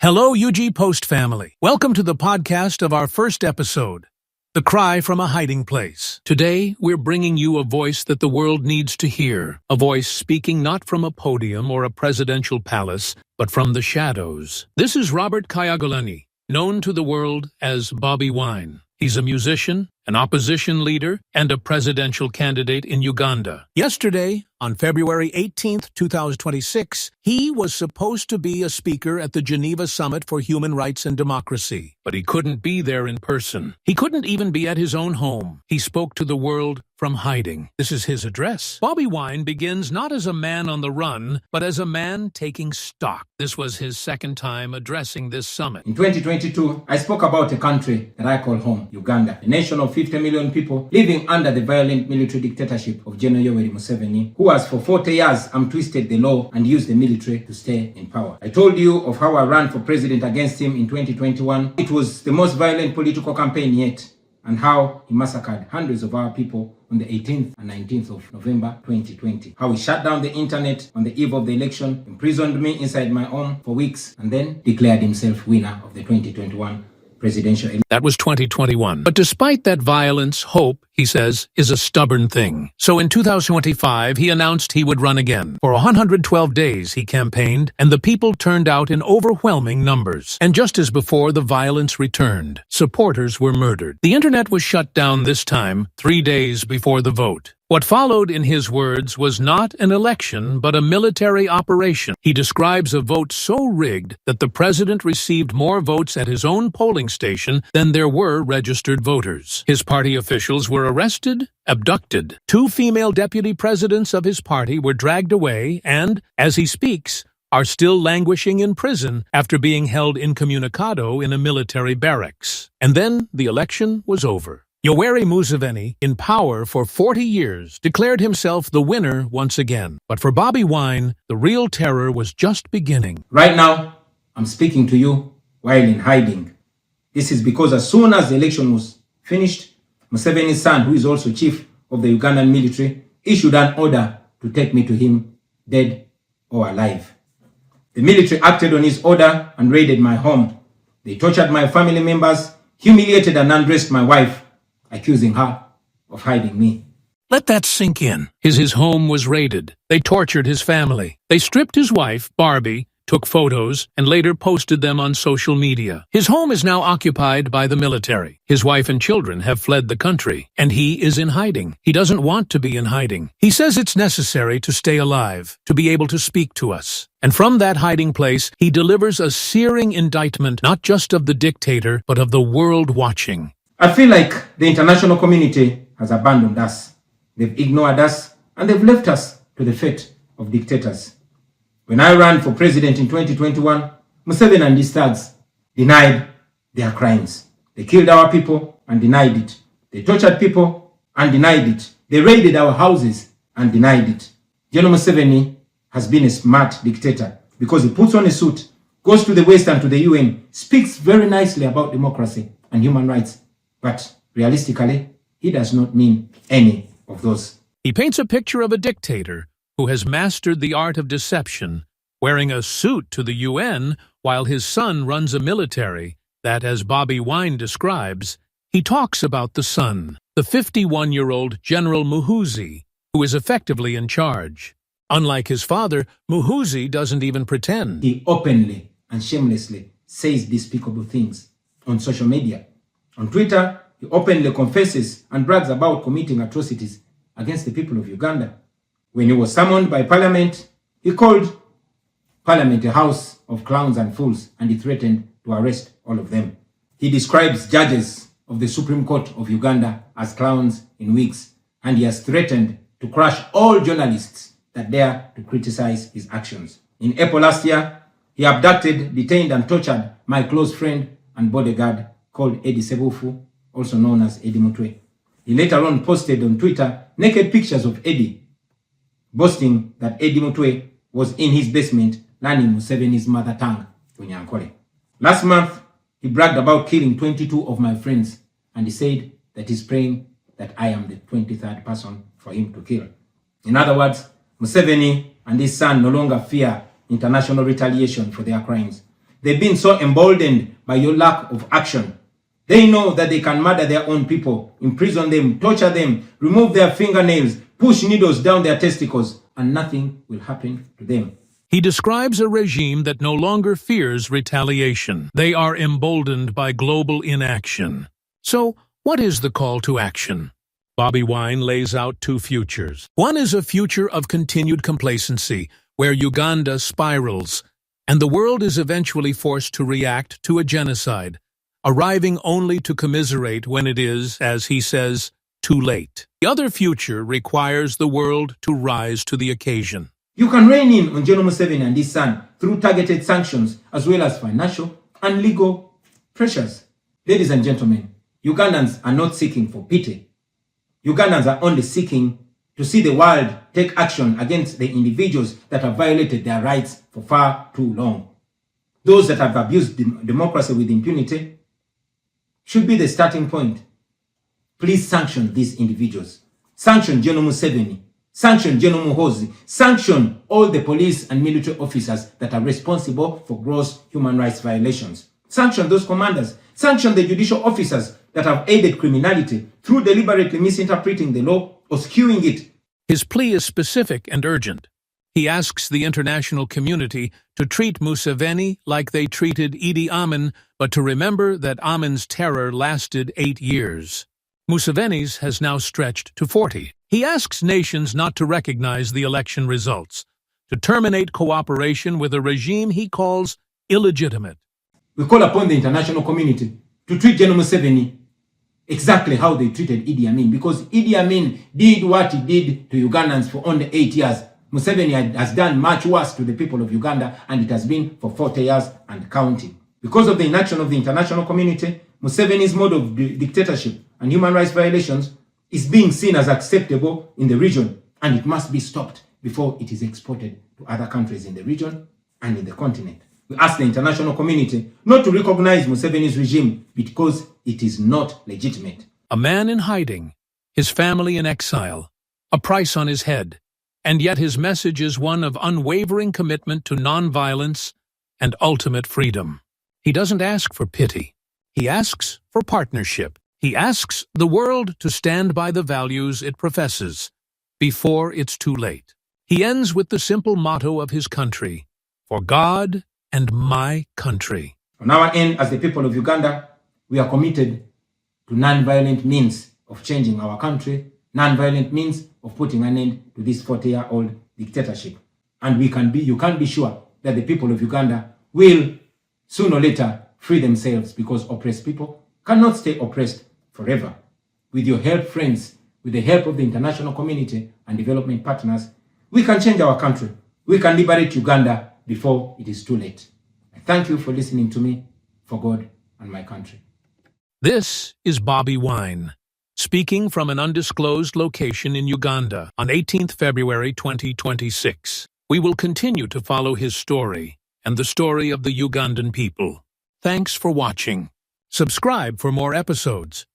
Hello, UG Post family. Welcome to the podcast of our first episode, The Cry from a Hiding Place. Today, we're bringing you a voice that the world needs to hear, a voice speaking not from a podium or a presidential palace, but from the shadows. This is Robert Kyagulanyi, known to the world as Bobi Wine. He's a musician, an opposition leader, and a presidential candidate in Uganda. Yesterday, on February 18th, 2026, he was supposed to be a speaker at the Geneva Summit for Human Rights and Democracy, but he couldn't be there in person. He couldn't even be at his own home. He spoke to the world from hiding. This is his address. Bobi Wine begins not as a man on the run, but as a man taking stock. This was his second time addressing this summit. In 2022, I spoke about a country that I call home, Uganda, a nation of 50 million people living under the violent military dictatorship of General Museveni, who has for 40 years twisted the law and used the military to stay in power. I told you of how I ran for president against him in 2021. It was the most violent political campaign yet, and how he massacred hundreds of our people on the 18th and 19th of November 2020. How he shut down the internet on the eve of the election, imprisoned me inside my home for weeks, and then declared himself winner of the 2021 presidential election. That was 2021. But despite that violence, hope, he says, is a stubborn thing. So in 2025, he announced he would run again. For 112 days, he campaigned, and the people turned out in overwhelming numbers. And just as before, the violence returned. Supporters were murdered. The internet was shut down this time, 3 days before the vote. What followed, in his words, was not an election, but a military operation. He describes a vote so rigged that the president received more votes at his own polling station than there were registered voters. His party officials were arrested, abducted. 2 female deputy presidents of his party were dragged away and, as he speaks, are still languishing in prison after being held incommunicado in a military barracks. And then the election was over. Yoweri Museveni, in power for 40 years, declared himself the winner once again. But for Bobi Wine, the real terror was just beginning. Right now, I'm speaking to you while in hiding. This is because as soon as the election was finished, Museveni's son, who is also chief of the Ugandan military, issued an order to take me to him, dead or alive. The military acted on his order and raided my home. They tortured my family members, humiliated and undressed my wife, accusing her of hiding me. Let that sink in. His home was raided. They tortured his family. They stripped his wife, Barbie, took photos, and later posted them on social media. His home is now occupied by the military. His wife and children have fled the country, and he is in hiding. He doesn't want to be in hiding. He says it's necessary to stay alive, to be able to speak to us. And from that hiding place, he delivers a searing indictment not just of the dictator, but of the world watching. I feel like the international community has abandoned us. They've ignored us, and they've left us to the fate of dictators. When I ran for president in 2021, Museveni and his thugs denied their crimes. They killed our people and denied it. They tortured people and denied it. They raided our houses and denied it. General Museveni has been a smart dictator because he puts on a suit, goes to the West and to the UN, speaks very nicely about democracy and human rights. But realistically, he does not mean any of those. He paints a picture of a dictator who has mastered the art of deception, wearing a suit to the UN while his son runs a military that, as Bobi Wine describes, he talks about the son, the 51-year-old General Muhoozi, who is effectively in charge. Unlike his father, Muhoozi doesn't even pretend. He openly and shamelessly says despicable things on social media. On Twitter, he openly confesses and brags about committing atrocities against the people of Uganda. When he was summoned by Parliament, he called Parliament a house of clowns and fools, and he threatened to arrest all of them. He describes judges of the Supreme Court of Uganda as clowns in wigs, and he has threatened to crush all journalists that dare to criticize his actions. In April last year, he abducted, detained, and tortured my close friend and bodyguard called Eddie Sebufu, also known as Eddie Mutwe. He later on posted on Twitter naked pictures of Eddie, boasting that Eddie Mutwe was in his basement learning Museveni's mother tongue, Unyankole. Last month, he bragged about killing 22 of my friends, and he said that he's praying that I am the 23rd person for him to kill. In other words, Museveni and his son no longer fear international retaliation for their crimes. They've been so emboldened by your lack of action. They know that they can murder their own people, imprison them, torture them, remove their fingernails, push needles down their testicles, and nothing will happen to them. He describes a regime that no longer fears retaliation. They are emboldened by global inaction. So, what is the call to action? Bobi Wine lays out two futures. One is a future of continued complacency, where Uganda spirals, and the world is eventually forced to react to a genocide, arriving only to commiserate when it is, as he says, too late. The other future requires the world to rise to the occasion. You can rein in on Geneva Museveni and his son through targeted sanctions as well as financial and legal pressures. Ladies and gentlemen, Ugandans are not seeking for pity. Ugandans are only seeking to see the world take action against the individuals that have violated their rights for far too long. Those that have abused democracy with impunity should be the starting point. Please sanction these individuals. Sanction Geneva Museveni. Sanction General Muhoozi. Sanction all the police and military officers that are responsible for gross human rights violations. Sanction those commanders. Sanction the judicial officers that have aided criminality through deliberately misinterpreting the law or skewing it. His plea is specific and urgent. He asks the international community to treat Museveni like they treated Idi Amin, but to remember that Amin's terror lasted 8 years. Museveni's has now stretched to 40. He asks nations not to recognize the election results, to terminate cooperation with a regime he calls illegitimate. We call upon the international community to treat General Museveni exactly how they treated Idi Amin, because Idi Amin did what he did to Ugandans for only 8 years. Museveni has done much worse to the people of Uganda, and it has been for 40 years and counting. Because of the inaction of the international community, Museveni's mode of dictatorship and human rights violations is being seen as acceptable in the region, and it must be stopped before it is exported to other countries in the region and in the continent. We ask the international community not to recognize Museveni's regime because it is not legitimate. A man in hiding, his family in exile, a price on his head, and yet his message is one of unwavering commitment to nonviolence and ultimate freedom. He doesn't ask for pity. He asks for partnership. He asks the world to stand by the values it professes before it's too late. He ends with the simple motto of his country, "For God and my country." On our end, as the people of Uganda, we are committed to non-violent means of changing our country, non-violent means of putting an end to this 40-year-old dictatorship. And you can be sure that the people of Uganda will sooner or later free themselves, because oppressed people cannot stay oppressed forever. With your help, friends, with the help of the international community and development partners, we can change our country. We can liberate Uganda before it is too late. I thank you for listening to me, for God and my country. This is Bobi Wine, speaking from an undisclosed location in Uganda on 18th February 2026. We will continue to follow his story and the story of the Ugandan people. Thanks for watching. Subscribe for more episodes.